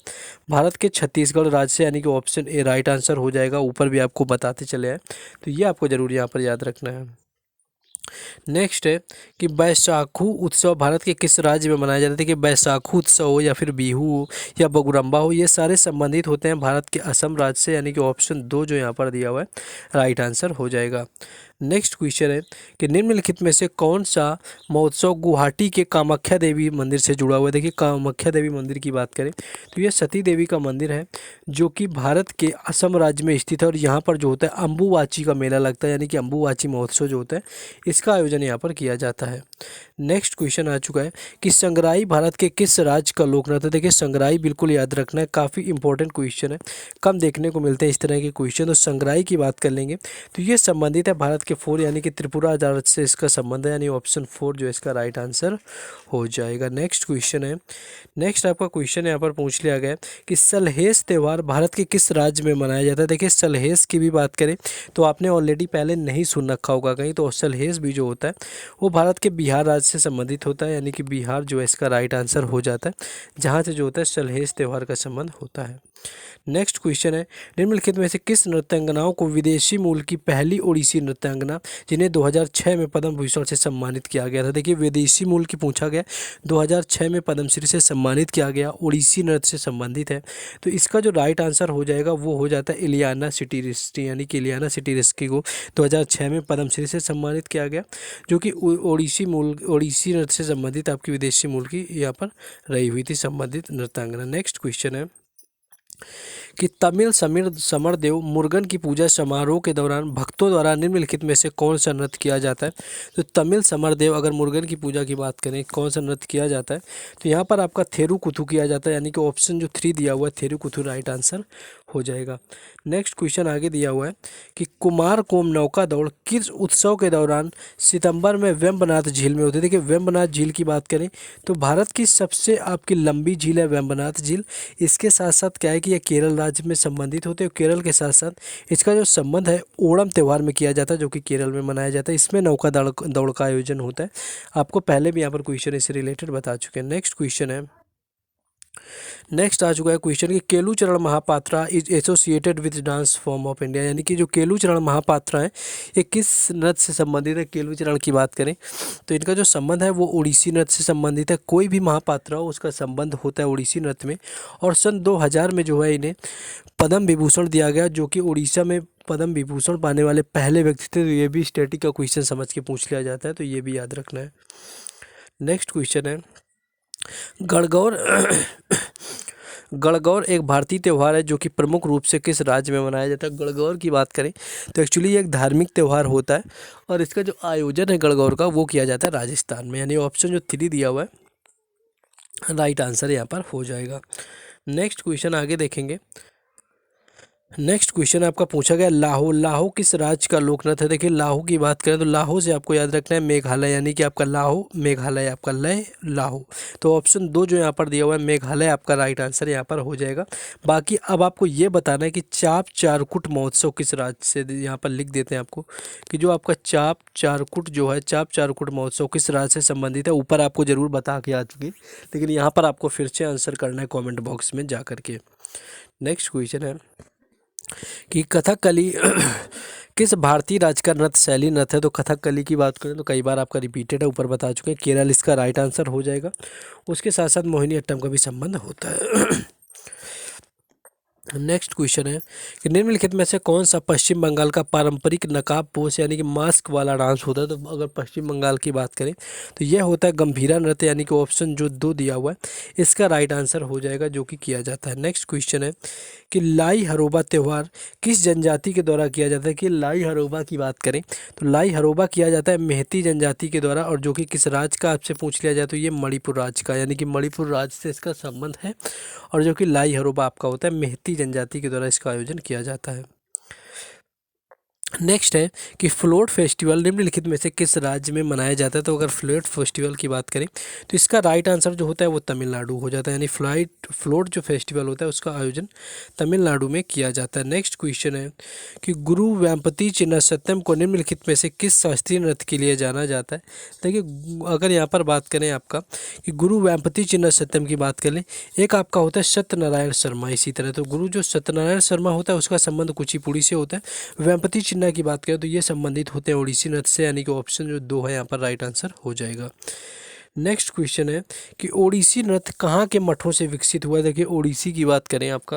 भारत के छत्तीसगढ़ राज्य से, यानी कि ऑप्शन ए राइट आंसर हो जाएगा। ऊपर भी आपको बताते चले आए तो ये आपको जरूर यहाँ पर याद रखना है। नेक्स्ट है कि बैसाखू उत्सव भारत के किस राज्य में मनाया जाता है। कि बैसाखू उत्सव हो या फिर बिहू हो या बगुरम्बा हो, ये सारे संबंधित होते हैं भारत के असम राज्य से, यानी कि ऑप्शन 2 जो यहाँ पर दिया हुआ है राइट आंसर हो जाएगा। नेक्स्ट क्वेश्चन है कि निम्नलिखित में से कौन सा महोत्सव गुवाहाटी के कामाख्या देवी मंदिर से जुड़ा हुआ है। देखिए कामाख्या देवी मंदिर की बात करें तो यह सती देवी का मंदिर है, जो कि भारत के असम राज्य में स्थित है और यहाँ पर जो होता है अम्बुवाची का मेला लगता है, यानी कि अम्बुवाची महोत्सव जो होता है इसका आयोजन यहाँ पर किया जाता है। नेक्स्ट क्वेश्चन आ चुका है कि संगराई भारत के किस राज्य का लोक नृत्य है। देखिए संगराई बिल्कुल याद रखना है, काफ़ी इंपॉर्टेंट क्वेश्चन है, कम देखने को मिलते हैं इस तरह के क्वेश्चन। तो संगराई की बात कर लेंगे तो ये संबंधित है भारत के 4 यानी कि त्रिपुरा राज्य से इसका संबंध है, यानी ऑप्शन 4 जो इसका राइट आंसर हो जाएगा। नेक्स्ट क्वेश्चन है, नेक्स्ट आपका क्वेश्चन यहाँ पर पूछ लिया गया कि सलहेस त्यौहार भारत के किस राज्य में मनाया जाता है। देखिए सलहेस की भी बात करें तो आपने ऑलरेडी पहले नहीं सुन रखा होगा कहीं, तो सलहेस भी जो होता है वो भारत के बिहार राज्य से संबंधित होता है, यानी कि बिहार जो है इसका राइट आंसर हो जाता है, जहाँ से जो होता है सलहेस त्यौहार का संबंध होता है। नेक्स्ट क्वेश्चन है निम्नलिखित में से किस नृत्यांगनाओं को विदेशी मूल की पहली ओडिसी नृत्यांगना जिन्हें 2006 में पद्म भूषण से सम्मानित किया गया था। देखिए विदेशी मूल की पूछा गया, 2006 में पद्मश्री से सम्मानित किया गया, ओडिसी नृत्य से संबंधित है, तो इसका जो राइट आंसर हो जाएगा वो हो जाता है इलियाना सिटीरिस्की, यानी कि इलियाना सिटीरिस्की को 2006 में पद्मश्री से सम्मानित किया गया, जो कि ओडिसी नृत्य से संबंधित आपकी विदेशी मूल की यहाँ पर रही हुई थी संबंधित नृत्यांगना। नेक्स्ट क्वेश्चन है कि तमिल समरदेव मुरुगन की पूजा समारोह के दौरान भक्तों द्वारा निम्नलिखित में से कौन सा नृत्य किया जाता है। तो तमिल समरदेव अगर मुरुगन की पूजा की बात करें कौन सा नृत्य किया जाता है, तो यहाँ पर आपका थेरुकुथु किया जाता है, यानी कि ऑप्शन जो 3 दिया हुआ है थेरुकुथु राइट आंसर हो जाएगा। नेक्स्ट क्वेश्चन आगे दिया हुआ है कि कुमारकोम नौका दौड़ किस उत्सव के दौरान सितंबर में वेम्बनाथ झील में होती है। देखिए वेम्बनाथ झील की बात करें तो भारत की सबसे आपकी लंबी झील है वेम्बनाथ झील। इसके साथ साथ क्या है कि यह केरल राज्य में संबंधित होते हैं। केरल के साथ साथ इसका जो संबंध है ओणम त्यौहार में किया जाता है, जो कि केरल में मनाया जाता है। इसमें नौका दौड़ का आयोजन होता है। आपको पहले भी यहाँ पर क्वेश्चन इससे रिलेटेड बता चुके हैं। नेक्स्ट क्वेश्चन है, नेक्स्ट आ चुका है क्वेश्चन कि Kelucharan Mahapatra is associated with dance form of India, यानी कि जो केलुचरण महापात्रा है ये किस नृत्य से संबंधित है। केलुचरण की बात करें तो इनका जो संबंध है वो ओडिसी नृत्य से संबंधित है। कोई भी महापात्रा हो उसका संबंध होता है ओडिसी नृत्य में। और सन 2000 में जो है इन्हें पद्म विभूषण दिया गया, जो कि उड़ीसा में पद्म विभूषण पाने वाले पहले व्यक्ति थे। तो ये भी स्टैटिक का क्वेश्चन समझ के पूछ लिया जाता है, तो ये भी याद रखना है। नेक्स्ट क्वेश्चन है गणगौर गणगौर एक भारतीय त्यौहार है जो कि प्रमुख रूप से किस राज्य में मनाया जाता है। गणगौर की बात करें तो एक्चुअली ये एक धार्मिक त्यौहार होता है और इसका जो आयोजन है गणगौर का वो किया जाता है राजस्थान में, यानी ऑप्शन जो 3 दिया हुआ है राइट आंसर यहाँ पर हो जाएगा। नेक्स्ट क्वेश्चन आगे देखेंगे। नेक्स्ट क्वेश्चन आपका पूछा गया लाहो। लाहो किस राज्य का लोक नृत्य है। देखिए लाहो की बात करें तो लाहो से आपको याद रखना है मेघालय, यानी कि आपका लाहो मेघालय, आपका लय लाहो। तो ऑप्शन 2 जो यहाँ पर दिया हुआ है मेघालय आपका राइट आंसर यहाँ पर हो जाएगा। बाकी अब आपको ये बताना है कि चाप चारकुट महोत्सव किस राज्य से, यहाँ पर लिख देते हैं आपको कि जो आपका चाप चारकुट जो है चाप चारकुट महोत्सव किस राज्य से संबंधित है। ऊपर आपको ज़रूर बता के आ चुकी, लेकिन यहाँ पर आपको फिर से आंसर करना है कॉमेंट बॉक्स में जा करके। नेक्स्ट क्वेश्चन है कि कथकली किस भारतीय राज्य का नृत्य शैली नृत्य है। तो कथकली की बात करें तो कई बार आपका रिपीटेड है, ऊपर बता चुके हैं केरल इसका राइट आंसर हो जाएगा। उसके साथ साथ मोहिनीअट्टम का भी संबंध होता है। नेक्स्ट क्वेश्चन है कि निम्नलिखित में से कौन सा पश्चिम बंगाल का पारंपरिक नकाब पोष यानी कि मास्क वाला डांस होता है। तो अगर पश्चिम बंगाल की बात करें तो यह होता है गंभीरा नृत्य, यानी कि ऑप्शन जो 2 दिया हुआ है इसका राइट आंसर हो जाएगा, जो कि किया जाता है। नेक्स्ट क्वेश्चन है कि लाई हरोबा त्यौहार किस जनजाति के द्वारा किया जाता है। कि लाई हरोबा की बात करें तो लाई हरोबा किया जाता है मेहती जनजाति के द्वारा, और जो कि किस राज्य का आपसे पूछ लिया जाए तो ये मणिपुर राज्य का, यानी कि मणिपुर राज्य से इसका संबंध है। और जो कि लाई हरोबा आपका होता है मेहती जनजाति के द्वारा इसका आयोजन किया जाता है। नेक्स्ट है कि फ्लोट फेस्टिवल निम्नलिखित में से किस राज्य में मनाया जाता है। तो अगर फ्लोट फेस्टिवल की बात करें तो इसका राइट आंसर जो होता है वो तमिलनाडु हो जाता है, यानी फ्लोट जो फेस्टिवल होता है उसका आयोजन तमिलनाडु में किया जाता है। नेक्स्ट क्वेश्चन है कि गुरु वेम्पति चिन्ना सत्यम को निम्नलिखित में से किस शास्त्रीय नृत्य के लिए जाना जाता है। देखिए अगर यहाँ पर बात करें आपका कि गुरु वेम्पति चिन्ना सत्यम की बात करें, एक आपका होता है सत्यनारायण शर्मा। इसी तरह तो गुरु जो सत्यनारायण शर्मा होता है उसका संबंध कुचिपुड़ी से होता है। वेम्पति चिन्ना की बात करें तो ये संबंधित होते हैं ओडिसी नृत्य से, यानी कि ऑप्शन जो 2 है यहाँ पर राइट आंसर हो जाएगा। नेक्स्ट क्वेश्चन है कि ओडिसी नृत्य कहाँ के मठों से विकसित हुआ है। देखिए ओडिसी की बात करें आपका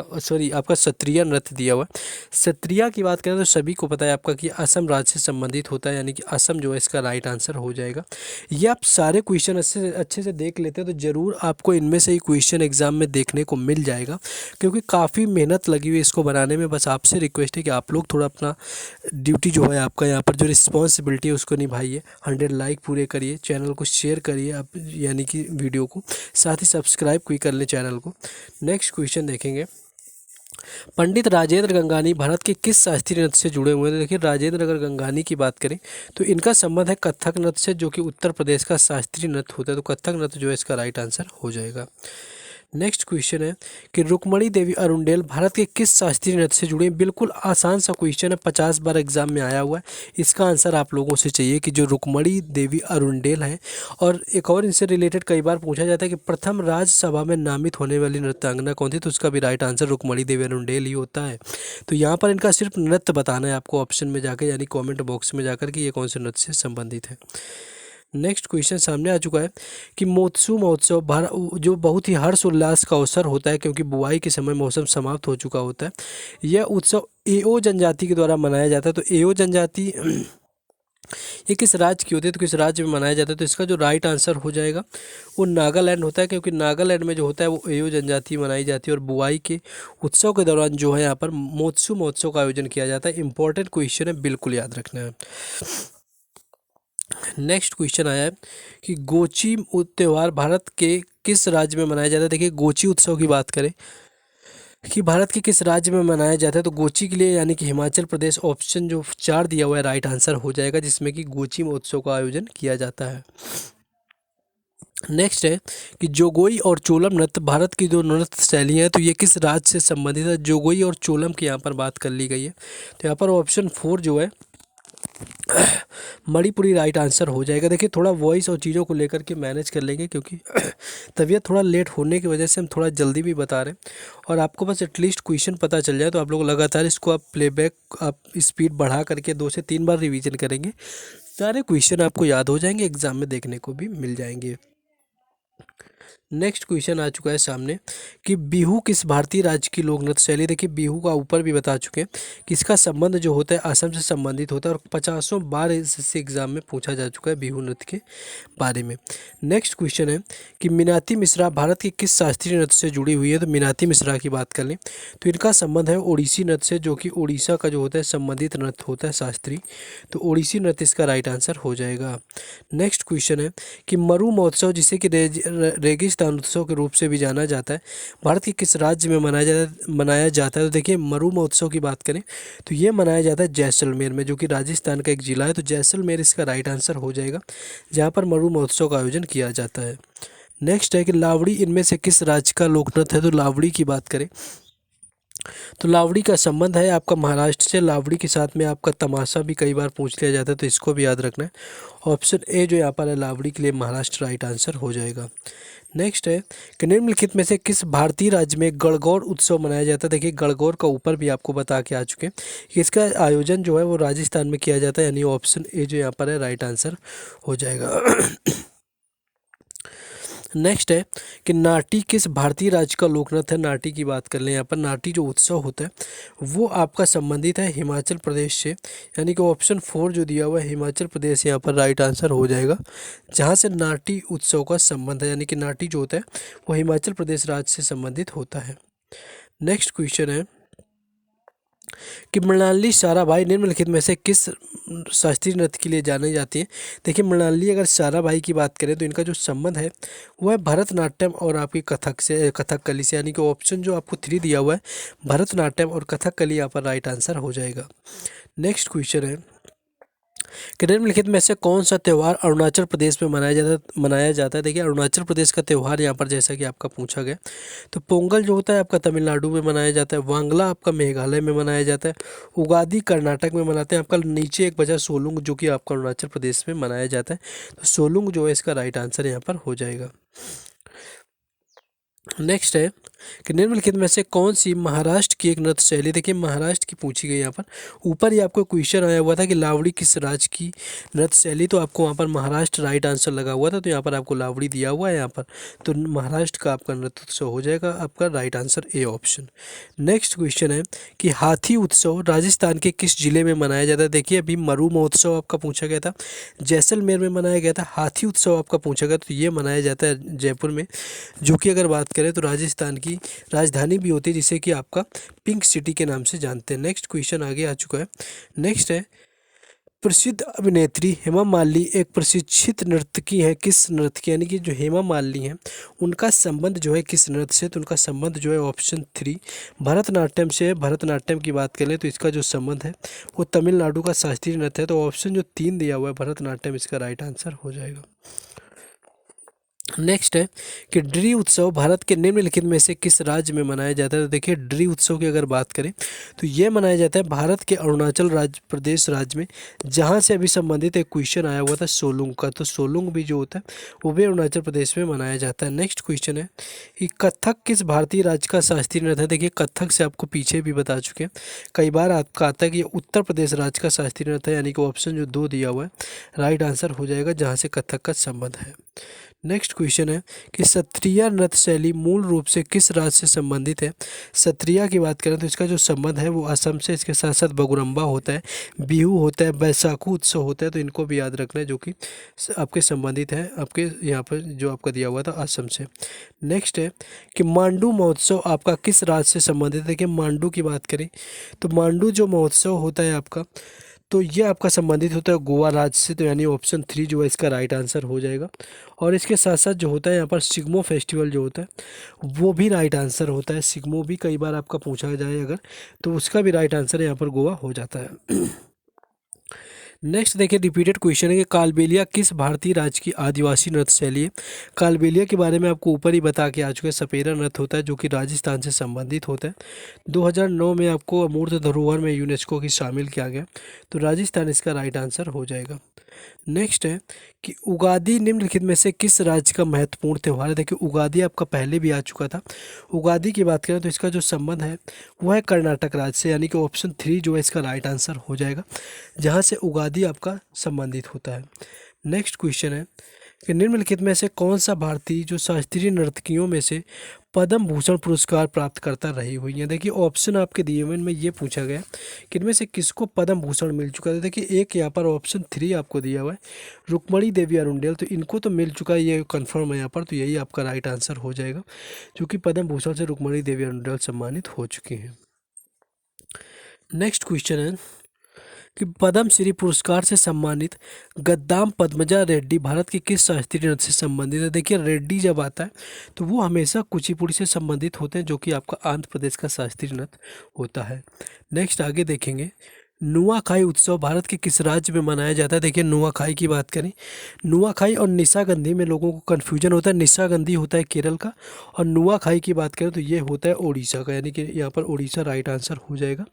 आपका सत्रिया नृत्य दिया हुआ है। सत्रिया की बात करें तो सभी को पता है आपका कि असम राज्य से संबंधित होता है, यानी कि असम जो है इसका राइट आंसर हो जाएगा। ये आप सारे क्वेश्चन अच्छे से देख लेते हैं तो ज़रूर आपको इनमें से ही क्वेश्चन एग्जाम में देखने को मिल जाएगा, क्योंकि काफ़ी मेहनत लगी हुई है इसको बनाने में। बस आपसे रिक्वेस्ट है कि आप लोग थोड़ा अपना ड्यूटी जो है आपका यहाँ पर जो रिस्पॉन्सिबिलिटी है उसको निभाइए। 100 लाइक पूरे करिए, चैनल को शेयर करिए आप, यानी कि वीडियो को, साथ ही सब्सक्राइब भी कर लें चैनल को। नेक्स्ट क्वेश्चन देखेंगे, पंडित राजेंद्र गंगानी भारत के किस शास्त्रीय नृत्य से जुड़े हुए हैं। देखिए राजेंद्र अगर गंगानी की बात करें तो इनका संबंध है कथक नृत्य से, जो कि उत्तर प्रदेश का शास्त्रीय नृत्य होता है। तो कथक नृत्य जो है इसका राइट आंसर हो जाएगा। नेक्स्ट क्वेश्चन है कि रुक्मणी देवी अरुंडेल भारत के किस शास्त्रीय नृत्य से जुड़े हैं। बिल्कुल आसान सा क्वेश्चन है, 50 बार एग्जाम में आया हुआ है। इसका आंसर आप लोगों से चाहिए कि जो रुक्मणी देवी अरुंडेल है। और एक और इनसे रिलेटेड कई बार पूछा जाता है कि प्रथम राज्यसभा में नामित होने वाली नृत्यांगना कौन थी। तो उसका भी राइट आंसर रुक्मणी देवी अरुंडेल ही होता है। तो यहाँ पर इनका सिर्फ नृत्य बताना है आपको ऑप्शन में जाकर, यानी कॉमेंट बॉक्स में जाकर कि ये कौन से नृत्य से संबंधित है। नेक्स्ट क्वेश्चन सामने आ चुका है कि मोत्सु महोत्सव जो बहुत ही हर्ष उल्लास का अवसर होता है, क्योंकि बुआई के समय मौसम समाप्त हो चुका होता है। यह उत्सव एओ जनजाति के द्वारा मनाया जाता है। तो एओ जनजाति ये किस राज्य की होती है, तो किस राज्य में मनाया जाता है, तो इसका जो राइट आंसर हो जाएगा वो नागालैंड होता है, क्योंकि नागालैंड में जो होता है वो एयो जनजाति मनाई जाती है और बुआई के उत्सव के दौरान जो है यहाँ पर मोत्सु महोत्सव का आयोजन किया जाता है। इंपॉर्टेंट क्वेश्चन है, बिल्कुल याद रखना है। नेक्स्ट क्वेश्चन आया है कि गोची त्यौहार भारत के किस राज्य में मनाया जाता है। देखिए गोची उत्सव की बात करें कि भारत के किस राज्य में मनाया जाता है, तो गोची के लिए यानी कि हिमाचल प्रदेश ऑप्शन जो 4 दिया हुआ है राइट आंसर हो जाएगा, जिसमें कि गोची महोत्सव का आयोजन किया जाता है। नेक्स्ट है कि जोगोई और चोलम नृत्य भारत की जो नृत्य शैली है तो ये किस राज्य से संबंधित है। जोगोई और चोलम की यहाँ पर बात कर ली गई है, तो यहाँ पर ऑप्शन 4 जो है मणिपुरी राइट आंसर हो जाएगा। देखिए थोड़ा वॉइस और चीज़ों को लेकर के मैनेज कर लेंगे, क्योंकि तबीयत थोड़ा लेट होने की वजह से हम थोड़ा जल्दी भी बता रहे हैं, और आपको बस एटलीस्ट क्वेश्चन पता चल जाए तो आप लोग लगातार इसको आप प्लेबैक आप स्पीड बढ़ा करके 2 से 3 बार रिवीजन करेंगे, सारे क्वेश्चन आपको याद हो जाएंगे, एग्जाम में देखने को भी मिल जाएंगे। नेक्स्ट क्वेश्चन आ चुका है सामने कि बिहू किस भारतीय राज्य की लोक नृत्य शैली। देखिए बिहू का ऊपर भी बता चुके हैं कि इसका संबंध जो होता है असम से संबंधित होता है, और 50 बार इससे एग्जाम में पूछा जा चुका है बिहू नृत्य के बारे में। नेक्स्ट क्वेश्चन है कि मीनाती मिश्रा भारत की किस शास्त्रीय नृत्य से जुड़ी हुई है। तो मीनाती मिश्रा की बात कर लें तो इनका संबंध है ओडिसी नृत्य से, जो कि उड़ीसा का जो होता है संबंधित नृत्य होता है शास्त्रीय, तो ओडिसी नृत्य इसका राइट आंसर हो जाएगा। नेक्स्ट क्वेश्चन है कि मरु महोत्सव जिसे कि रेगिस्तान उत्सव के रूप से भी जाना जाता है, भारत के किस राज्य में मनाया जाता है। तो देखिए मरु महोत्सव की बात करें तो ये मनाया जाता है जैसलमेर में, जो कि राजस्थान का एक जिला है, तो जैसलमेर इसका राइट आंसर हो जाएगा, जहाँ पर मरु महोत्सव का आयोजन किया जाता है। नेक्स्ट है कि लावड़ी इनमें से किस राज्य का लोकनृत्य है। तो लावड़ी की बात करें तो लावड़ी का संबंध है आपका महाराष्ट्र से। लावड़ी के साथ में आपका तमाशा भी कई बार पूछ लिया जाता है, तो इसको भी याद रखना है। ऑप्शन ए जो यहाँ पर है लावड़ी के लिए महाराष्ट्र राइट आंसर हो जाएगा। नेक्स्ट है कि निम्नलिखित में से किस भारतीय राज्य में गणगौर उत्सव मनाया जाता है। देखिए गणगौर का ऊपर भी आपको बता के आ चुके हैं कि इसका आयोजन जो है वो राजस्थान में किया जाता है, यानी ऑप्शन ए जो यहाँ पर है राइट आंसर हो जाएगा। नेक्स्ट है कि नाटी किस भारतीय राज्य का लोकनृत्य है। नाटी की बात कर लें यहाँ पर, नाटी जो उत्सव होता है वो आपका संबंधित है हिमाचल प्रदेश से, यानी कि ऑप्शन 4 जो दिया हुआ है हिमाचल प्रदेश यहाँ पर राइट आंसर हो जाएगा, जहाँ से नाटी उत्सव का संबंध है, यानी कि नाटी जो होता है वो हिमाचल प्रदेश राज्य से संबंधित होता है। नेक्स्ट क्वेश्चन है कि मृणालिनी साराभाई निम्नलिखित में से किस शास्त्रीय नृत्य के लिए जानी जाती है। देखिए मृणालिनी अगर साराभाई की बात करें तो इनका जो संबंध है वो है भरतनाट्यम और आपकी कथक से, कथकली से, यानी कि ऑप्शन जो आपको 3 दिया हुआ है भरतनाट्यम और कथकली यहाँ पर राइट आंसर हो जाएगा। नेक्स्ट क्वेश्चन है कि निम्नलिखित में से कौन सा त्यौहार अरुणाचल प्रदेश में मनाया जाता है। देखिए अरुणाचल प्रदेश का त्यौहार यहाँ पर जैसा कि आपका पूछा गया, तो पोंगल जो होता है आपका तमिलनाडु में मनाया जाता है, वांगला आपका मेघालय में मनाया जाता है, उगादी कर्नाटक में मनाते हैं, आपका नीचे एक बचा सोलुंग जो कि आपका अरुणाचल प्रदेश में मनाया जाता है, तो सोलुंग जो है इसका राइट आंसर यहाँ पर हो जाएगा। नेक्स्ट है कि निम्नलिखित में से कौन सी महाराष्ट्र की एक नृत्य शैली। देखिए महाराष्ट्र की पूछी गई यहाँ पर, ऊपर ही आपको क्वेश्चन आया हुआ था कि लावड़ी किस राज्य की नृत्य शैली, तो आपको वहाँ पर महाराष्ट्र राइट आंसर लगा हुआ था, तो यहाँ पर आपको लावड़ी दिया हुआ है यहाँ पर, तो महाराष्ट्र का आपका नृत्य उत्सव हो जाएगा आपका right answer A option. Next question है कि हाथी उत्सव राजस्थान के किस जिले में मनाया जाता है। देखिए अभी मरु महोत्सव आपका पूछा गया था, जैसलमेर में मनाया गया था, हाथी उत्सव आपका पूछा गया तो ये मनाया जाता है जयपुर में, जो कि अगर बात करें तो राजस्थान की राजधानी भी होती है, जिसे कि आपका पिंक सिटी के नाम से जानते हैं। नेक्स्ट क्वेश्चन आगे आ चुका है। नेक्स्ट है प्रसिद्ध अभिनेत्री हेमा मालिनी एक प्रशिक्षित नर्तकी है किस नृत्य की, यानी कि जो हेमा मालिनी है उनका संबंध जो है किस नृत्य से, तो उनका संबंध जो है ऑप्शन 3 भरतनाट्यम से है। भरतनाट्यम की बात करें तो इसका जो संबंध है वो तमिलनाडु का शास्त्रीय नृत्य है, तो ऑप्शन जो 3 दिया हुआ है भरतनाट्यम इसका राइट आंसर हो जाएगा। नेक्स्ट है कि ड्री उत्सव भारत के निम्नलिखित में से किस राज्य में मनाया जाता है। तो देखिए ड्री उत्सव की अगर बात करें तो ये मनाया जाता है भारत के अरुणाचल प्रदेश राज्य में, जहाँ से अभी संबंधित एक क्वेश्चन आया हुआ था सोलुंग का, तो सोलुंग भी जो होता है वो भी अरुणाचल प्रदेश में मनाया जाता है। नेक्स्ट क्वेश्चन है कि कथक किस भारतीय राज्य का शास्त्रीय नृत्य है। देखिए कथक से आपको पीछे भी बता चुके हैं, कई बार आपका आता है कि ये उत्तर प्रदेश राज्य का शास्त्रीय नृत्य है, यानी कि ऑप्शन जो 2 दिया हुआ है राइट आंसर हो जाएगा, जहाँ से कथक का संबंध है। नेक्स्ट क्वेश्चन है कि सत्रिया नृत्य शैली मूल रूप से किस राज्य से संबंधित है। सत्रिया की बात करें तो इसका जो संबंध है वो असम से, इसके साथ साथ बगुरम्बा होता है, बिहू होता है, बैसाखू उत्सव होता है, तो इनको भी याद रखना है जो कि आपके संबंधित है आपके यहाँ पर जो आपका दिया हुआ था असम से। नेक्स्ट है कि मांडू महोत्सव आपका किस राज्य से संबंधित है। देखिए मांडू की बात करें तो मांडू जो महोत्सव होता है आपका, तो ये आपका संबंधित होता है गोवा राज्य से, तो यानी ऑप्शन 3 जो है इसका राइट आंसर हो जाएगा। और इसके साथ साथ जो होता है यहाँ पर सिग्मो फेस्टिवल जो होता है वो भी राइट आंसर होता है। सिग्मो भी कई बार आपका पूछा जाए अगर, तो उसका भी राइट आंसर यहाँ पर गोवा हो जाता है। नेक्स्ट देखिए रिपीटेड क्वेश्चन है कि कालबेलिया किस भारतीय राज्य की आदिवासी नृत्य शैली है। कालबेलिया के बारे में आपको ऊपर ही बता के आ चुके हैं, सपेरा नृत्य होता है जो कि राजस्थान से संबंधित होता है। 2009 में आपको अमूर्त धरोहर में यूनेस्को की शामिल किया गया, तो राजस्थान इसका राइट आंसर हो जाएगा। नेक्स्ट है कि उगादी निम्नलिखित में से किस राज्य का महत्वपूर्ण त्यौहार है। देखिए उगादी आपका पहले भी आ चुका था। उगादी की बात करें तो इसका जो संबंध है वो है कर्नाटक राज्य से, यानी कि ऑप्शन 3 जो है इसका राइट आंसर हो जाएगा, जहाँ से उगादी आपका संबंधित होता है। नेक्स्ट क्वेश्चन है कि निम्नलिखित में से कौन सा भारतीय जो शास्त्रीय नर्तकियों में से पद्म भूषण पुरस्कार प्राप्त करता रही हुई है। देखिए ऑप्शन आपके दिए हुए इनमें ये पूछा गया कि इनमें से किसको पद्म भूषण मिल चुका है। देखिए एक यहाँ पर ऑप्शन 3 आपको दिया हुआ है रुक्मणी देवी अरुंडेल, तो इनको तो मिल चुका है, ये कंफर्म है यहाँ पर, तो यही आपका राइट आंसर हो जाएगा, क्योंकि पद्म भूषण से रुक्मणी देवी अरुंडेल सम्मानित हो चुकी हैं। नेक्स्ट क्वेश्चन है कि पद्म श्री पुरस्कार से सम्मानित गद्दाम पद्मजा रेड्डी भारत की किस शास्त्रीय नृत्य से संबंधित है। देखिए रेड्डी जब आता है तो वो हमेशा कुचिपुड़ी से संबंधित होते हैं, जो कि आपका आंध्र प्रदेश का शास्त्रीय नृत्य होता है। नेक्स्ट आगे देखेंगे नुआखाई उत्सव भारत के किस राज्य में मनाया जाता है। देखिए नुआखाई की बात करें, नुआखाई और निशागंधी में लोगों को कन्फ्यूजन होता है। निशागंधी होता है केरल का, और नुआखाई की बात करें तो ये होता है उड़ीसा का, यानी कि यहाँ पर उड़ीसा राइट आंसर हो जाएगा,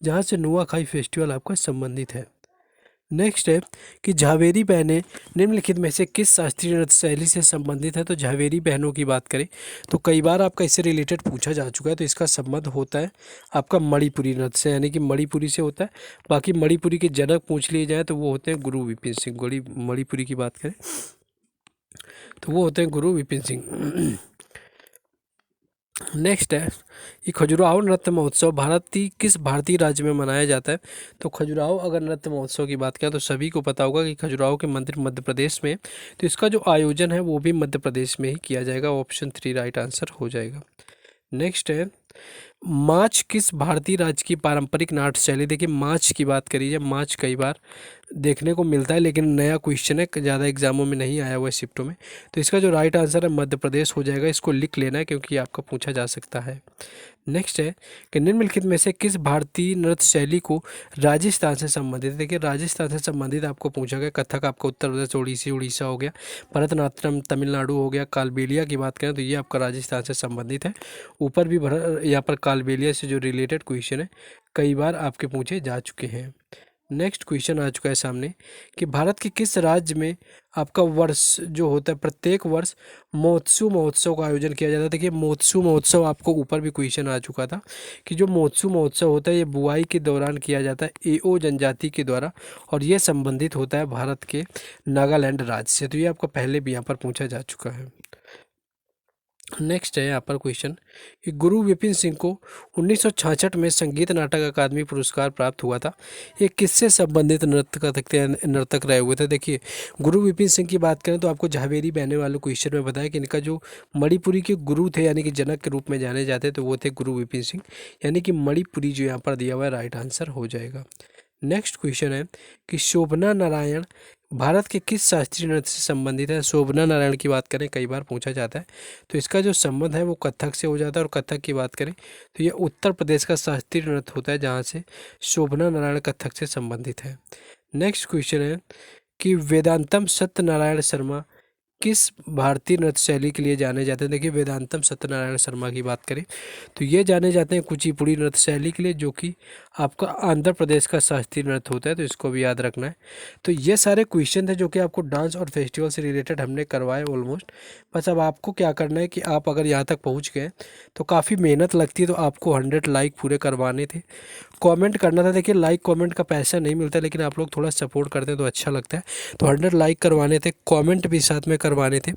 जहाँ से नुआखाई फेस्टिवल आपका संबंधित है। नेक्स्ट है कि झावेरी बहनें निम्नलिखित में से किस शास्त्रीय नृत्य शैली से संबंधित है। तो झावेरी बहनों की बात करें तो कई बार आपका इससे रिलेटेड पूछा जा चुका है, तो इसका संबंध होता है आपका मणिपुरी नृत्य से, यानी कि मणिपुरी से होता है। बाकी मणिपुरी के जनक पूछ लिए जाए तो वो होते हैं गुरु विपिन सिंह। मणिपुरी की बात करें तो वो होते हैं गुरु विपिन सिंह। नेक्स्ट है ये खजुराहो नृत्य महोत्सव किस भारतीय राज्य में मनाया जाता है। तो खजुराहो अगर नृत्य महोत्सव की बात करें तो सभी को पता होगा कि खजुराहो के मंदिर मध्य प्रदेश में, तो इसका जो आयोजन है वो भी मध्य प्रदेश में ही किया जाएगा, ऑप्शन 3 राइट आंसर हो जाएगा। नेक्स्ट है माच किस भारतीय राज्य की पारंपरिक नाट्य शैली। देखिए माच की बात करी जाए, माच कई बार देखने को मिलता है लेकिन नया क्वेश्चन है, ज़्यादा एग्जामों में नहीं आया हुआ है शिफ्टों में, तो इसका जो राइट आंसर है मध्य प्रदेश हो जाएगा। इसको लिख लेना है क्योंकि आपका पूछा जा सकता है। नेक्स्ट है कि निम्नलिखित में से किस भारतीय नृत्य शैली को राजस्थान से संबंधित। देखिए राजस्थान से संबंधित आपको पूछा गया, कथक आपका उत्तर प्रदेश ओडिसी उड़ीसा हो गया, भरतनाट्यम तमिलनाडु हो गया, कालबेलिया की बात करें तो ये आपका राजस्थान से संबंधित है। ऊपर भी यहाँ पर कालबेलिया से जो रिलेटेड क्वेश्चन है कई बार आपके पूछे जा चुके हैं। नेक्स्ट क्वेश्चन आ चुका है सामने कि भारत के किस राज्य में आपका वर्ष जो होता है प्रत्येक वर्ष महोत्सव महोत्सव का आयोजन किया जाता है। देखिए महोत्सव महोत्सव आपको ऊपर भी क्वेश्चन आ चुका था कि जो महोत्सव महोत्सव होता है ये बुआई के दौरान किया जाता है एओ जनजाति के द्वारा, और ये संबंधित होता है भारत के नागालैंड राज्य से, तो ये आपका पहले भी यहाँ पर पूछा जा चुका है। नेक्स्ट है यहाँ पर क्वेश्चन कि गुरु विपिन सिंह को 1966 में संगीत नाटक अकादमी पुरस्कार प्राप्त हुआ था। ये किससे संबंधित नर्तक रहे हुए थे। देखिए गुरु विपिन सिंह की बात करें तो आपको झावेरी बहने वाले क्वेश्चन में बताया कि इनका जो मणिपुरी के गुरु थे यानी कि जनक के रूप में जाने जाते तो वो थे गुरु विपिन सिंह, यानी कि मणिपुरी जो यहाँ पर दिया हुआ है राइट आंसर हो जाएगा। नेक्स्ट क्वेश्चन है कि शोभना नारायण भारत के किस शास्त्रीय नृत्य से संबंधित है। शोभना नारायण की बात करें कई बार पूछा जाता है, तो इसका जो संबंध है वो कथक से हो जाता है, और कथक की बात करें तो ये उत्तर प्रदेश का शास्त्रीय नृत्य होता है, जहाँ से शोभना नारायण कथक से संबंधित है। नेक्स्ट क्वेश्चन है कि वेदांतम सत्यनारायण शर्मा किस भारतीय नृत्य शैली के लिए जाने जाते हैं। देखिए वेदांतम सत्यनारायण शर्मा की बात करें तो ये जाने जाते हैं कुचिपुड़ी नृत्य शैली के लिए, जो कि आपका आंध्र प्रदेश का शास्त्रीय नृत्य होता है, तो इसको भी याद रखना है। तो ये सारे क्वेश्चन थे जो कि आपको डांस और फेस्टिवल से रिलेटेड हमने करवाए ऑलमोस्ट। बस अब आपको क्या करना है कि आप अगर यहाँ तक पहुँच गए तो काफ़ी मेहनत लगती है, तो आपको 100 लाइक पूरे करवाने थे, कमेंट करना था। देखिए लाइक कमेंट का पैसा नहीं मिलता, लेकिन आप लोग थोड़ा सपोर्ट करते हैं तो अच्छा लगता है, तो 100 लाइक करवाने थे, कमेंट भी साथ में करवाने थे।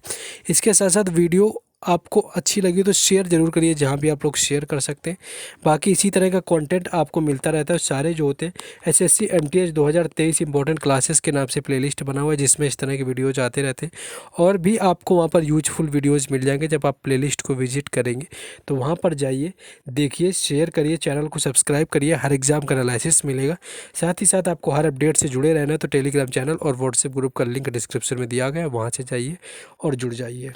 इसके साथ साथ वीडियो आपको अच्छी लगी तो शेयर ज़रूर करिए, जहाँ भी आप लोग शेयर कर सकते हैं। बाकी इसी तरह का कंटेंट आपको मिलता रहता है। सारे जो होते हैं एसएससी एमटीएस 2023 इंपॉर्टेंट क्लासेस के नाम से प्लेलिस्ट बना हुआ है, जिसमें इस तरह के वीडियोज आते रहते हैं और भी आपको वहाँ पर यूजफुल वीडियोज़ मिल जाएंगे। जब आप प्लेलिस्ट को विजिट करेंगे तो वहाँ पर जाइए, देखिए, शेयर करिए, चैनल को सब्सक्राइब करिए। हर एग्ज़ाम का एनालिसिस मिलेगा। साथ ही साथ आपको हर अपडेट से जुड़े रहना है तो टेलीग्राम चैनल और व्हाट्सएप ग्रुप का लिंक डिस्क्रिप्शन में दिया गया है, वहाँ से जाइए और जुड़ जाइए।